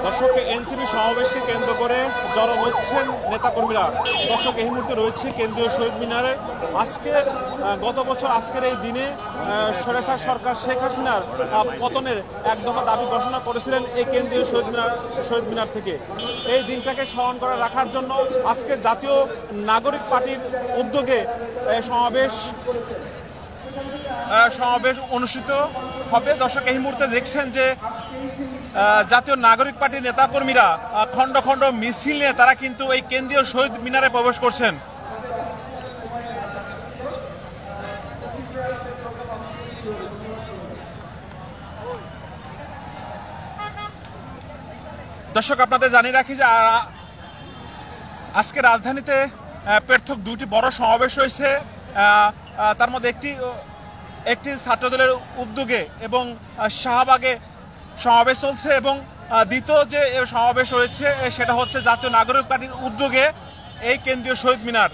দর্শক, এনসিপি সমাবেশকে কেন্দ্র করে জড়ো হচ্ছেন নেতাকর্মীরা। দর্শক, এই মুহূর্তে রয়েছে কেন্দ্রীয় শহীদ মিনারে। গত বছর আজকের এই দিনে স্বৈরাচার সরকার শেখ হাসিনার পতনের এক দফা দাবি ঘোষণা করেছিলেন এই কেন্দ্রীয় শহীদ মিনার থেকে। এই দিনটাকে স্মরণ করে রাখার জন্য আজকে জাতীয় নাগরিক পার্টির উদ্যোগে সমাবেশ অনুষ্ঠিত হবে। দর্শক, এই মুহূর্তে দেখছেন যে জাতীয় নাগরিক পার্টির নেতাকর্মীরা খণ্ড খণ্ড মিছিল নিয়ে তারা কিন্তু এই কেন্দ্রীয় শহীদ মিনারে প্রবেশ করছেন। দর্শক, আপনাদের জানিয়ে রাখি যে আজকে রাজধানীতে পৃথক দুটি বড় সমাবেশ হয়েছে। তার মধ্যে একটি ছাত্রদলের উদ্যোগে এবং শাহবাগে সমাবেশ চলছে, এবং দ্বিতীয় যে সমাবেশ হয়েছে সেটা হচ্ছে জাতীয় নাগরিক পার্টির উদ্যোগে এই কেন্দ্রীয় শহীদ মিনার।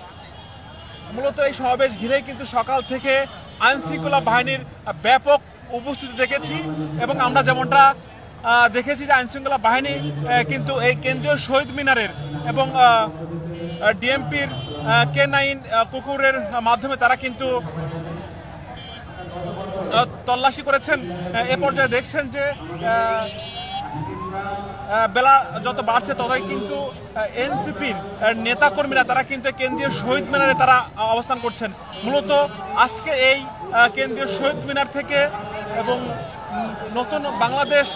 মূলত এই সমাবেশ ঘিরেই কিন্তু সকাল থেকে আইনশৃঙ্খলা বাহিনীর ব্যাপক উপস্থিতি দেখেছি, এবং আমরা যেমনটা দেখেছি যে আইনশৃঙ্খলা বাহিনী কিন্তু এই কেন্দ্রীয় শহীদ মিনারের এবং ডিএমপির K9 কুকুরের মাধ্যমে তারা কিন্তু তল্লাশি করেছেন। এ পর্যায়ে দেখছেন যে বেলা যত বাড়ছে ততই কিন্তু এনসিপির নেতাকর্মীরা তারা কিন্তু কেন্দ্রীয় শহীদ মিনারে তারা অবস্থান করছেন। মূলত আজকে এই কেন্দ্রীয় শহীদ মিনার থেকে এবং নতুন বাংলাদেশ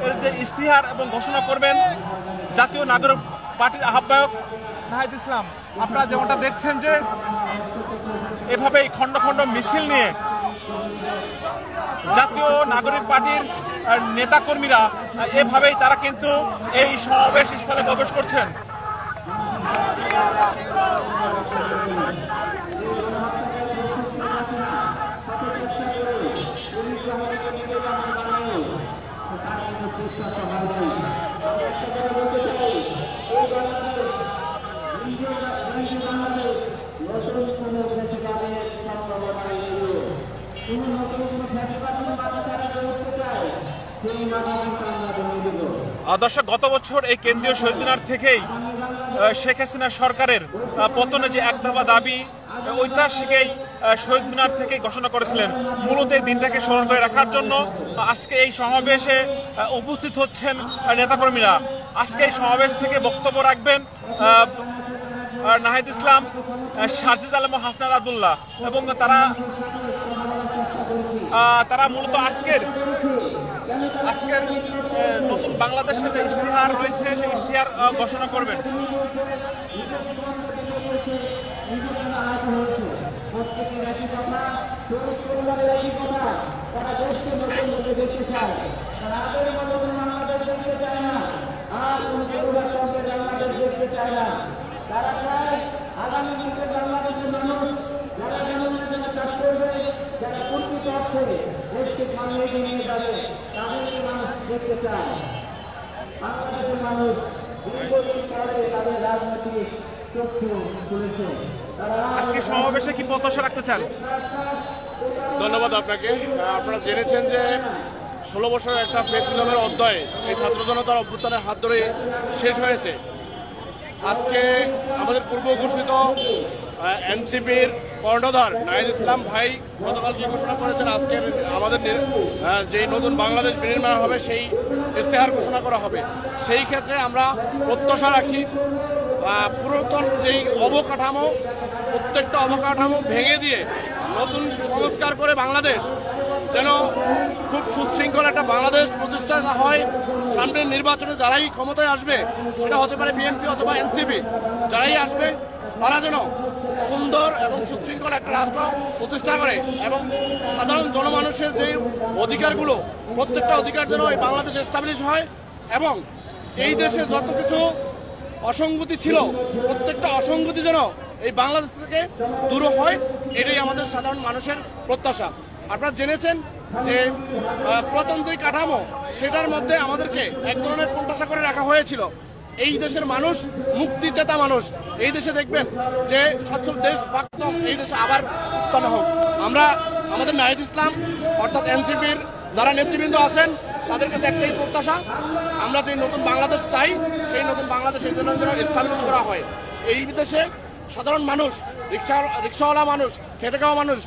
এর যে ইস্তিহার এবং ঘোষণা করবেন জাতীয় নাগরিক পার্টির আহ্বায়ক নাহিদ ইসলাম। আপনারা যেমনটা দেখছেন যে এভাবেই খণ্ড খণ্ড মিছিল নিয়ে জাতীয় নাগরিক পার্টির নেতাকর্মীরা এভাবেই তারা কিন্তু এই সমাবেশ স্থলে প্রবেশ করছেন। দর্শক, গত বছর এই কেন্দ্রীয় শহীদ মিনার থেকেই শেখ হাসিনা সরকারের পতনে যে এক দফা দাবি ঐতিহাসিক এই শহীদ মিনার থেকে ঘোষণা করেছিলেন। মূলত এই দিনটাকে স্মরণ করে রাখার জন্য আজকে এই সমাবেশে উপস্থিত হচ্ছেন নেতাকর্মীরা। আজকে এই সমাবেশ থেকে বক্তব্য রাখবেন নাহিদ ইসলাম, সাজিদ আলম, হাসনাত আব্দুল্লাহ, এবং তারা মূলত আজকের নতুন বাংলাদেশের যে ইস্তিহার রয়েছে সেই ইস্তিহার ঘোষণা করবেন। আজকে সমাবেশে কি প্রত্যাশা রাখতে চান? ধন্যবাদ আপনাকে। আপনারা জেনেছেন যে 16 বছরের একটা ফেসিজমের অধ্যায় এই ছাত্র জনতার অভ্যুত্থানের হাত ধরে শেষ হয়েছে। আজকে আমাদের পূর্ব ঘোষিত এনসিপির কর্ণধার নাহিদ ইসলাম ভাই গতকাল কি ঘোষণা করেছেন, আজকের আমাদের যেই নতুন বাংলাদেশ বিনির্মাণ হবে সেই ইস্তেহার ঘোষণা করা হবে। সেই ক্ষেত্রে আমরা প্রত্যাশা রাখি পুরাতন যেই অবকাঠামো, প্রত্যেকটা অবকাঠামো ভেঙে দিয়ে নতুন সংস্কার করে বাংলাদেশ যেন খুব সুশৃঙ্খল একটা বাংলাদেশ প্রতিষ্ঠা হয়। সামনের নির্বাচনে যারাই ক্ষমতায় আসবে, সেটা হতে পারে বিএনপি অথবা এনসিপি, যারাই আসবে তারা যেন সুন্দর এবং সুশৃঙ্খল একটা রাষ্ট্র প্রতিষ্ঠা করে এবং সাধারণ জনমানুষের যে অধিকারগুলো, প্রত্যেকটা অধিকার যেন এই বাংলাদেশে এস্টাবলিশ হয় এবং এই দেশে যত কিছু অসঙ্গতি ছিল প্রত্যেকটা অসঙ্গতি যেন এই বাংলাদেশ থেকে দূর হয়, এটাই আমাদের সাধারণ মানুষের প্রত্যাশা। আপনারা জেনেছেন যে পুরাতন যে কাঠামো সেটার মধ্যে আমাদেরকে এক ধরনের প্রত্যাশা করে রাখা হয়েছিল। এই দেশের মানুষ মুক্তিচেতা মানুষ, এই দেশে দেখবেন যে সচ্ছল দেশ এই দেশে আবার হোক। আমরা আমাদের নাহিদ ইসলাম অর্থাৎ এনসিপির যারা নেতৃবৃন্দ আছেন তাদের কাছে একটাই প্রত্যাশা, আমরা যে নতুন বাংলাদেশ চাই সেই নতুন বাংলাদেশ এই জন্য এস্টাবলিশ করা হয়। এই দেশে সাধারণ মানুষ, রিক্সাওয়ালা মানুষ, খেটে খাওয়া মানুষ,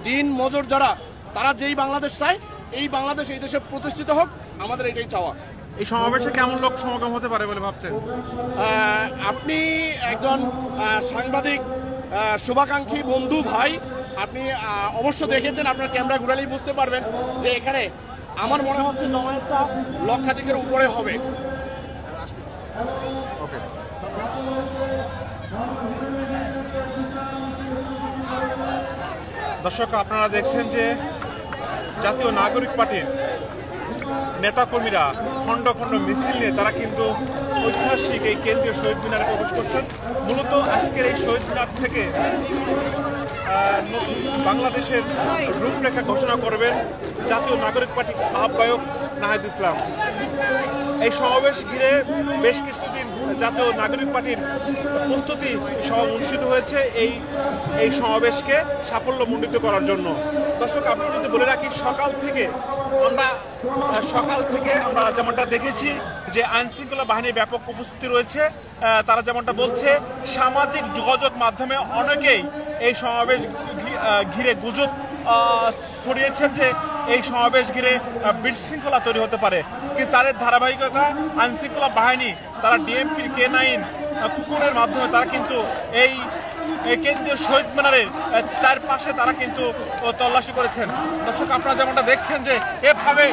দিন মজুর যারা, তারা যেই বাংলাদেশ চায় এই বাংলাদেশ এই দেশে প্রতিষ্ঠিত হোক, আমাদের এটাই চাওয়া। এই সমাবেশে কেমন লোক সমাগম হতে পারে বলে ভাবছেন? আপনি একজন সাংবাদিক শুভাকাঙ্ক্ষী বন্ধু ভাই, আপনি অবশ্য দেখেছেন, আপনার ক্যামেরা ঘুরালেই বুঝতে পারবেন যে এখানে আমার মনে হচ্ছে জমায়েতটা লক্ষাধিকের উপরে হবে। দর্শক, আপনারা দেখছেন যে জাতীয় নাগরিক পার্টির নেতাকর্মীরা খণ্ড খণ্ড মিছিল নিয়ে তারা কিন্তু ঐতিহাসিক এই কেন্দ্রীয় শহীদ মিনারে প্রবেশ করছেন। মূলত আজকের এই শহীদ মিনার থেকে নতুন বাংলাদেশের রূপরেখা ঘোষণা করবেন জাতীয় নাগরিক পার্টির আহ্বায়ক নাহিদ ইসলাম। এই সমাবেশ ঘিরে বেশ কিছুদিন জাতীয় নাগরিক পার্টির প্রস্তুতি সভা অনুষ্ঠিত হয়েছে এই সমাবেশকে সাফল্যমণ্ডিত করার জন্য। দর্শক, আপনারা যদি বলে রাখি, সকাল থেকে আমরা যেমনটা দেখেছি যে আইনশৃঙ্খলা বাহিনীর ব্যাপক উপস্থিতি রয়েছে। তারা যেমনটা বলছে, সামাজিক যোগাযোগ মাধ্যমে অনেকেই এই সমাবেশ ঘিরে গুজব ছড়িয়েছেন যে এই সমাবেশ ঘিরে বিশৃঙ্খলা তৈরি হতে পারে, কিন্তু তাদের ধারাবাহিকতা আইনশৃঙ্খলা বাহিনী তারা ডিএমপির K9 কুকুরের মাধ্যমে তারা কিন্তু এই কেন্দ্রীয় শহীদ মিনারের চারপাশে তারা কিন্তু তল্লাশি করেছেন। দর্শক, আপনারা যেমনটা দেখছেন যে এভাবেই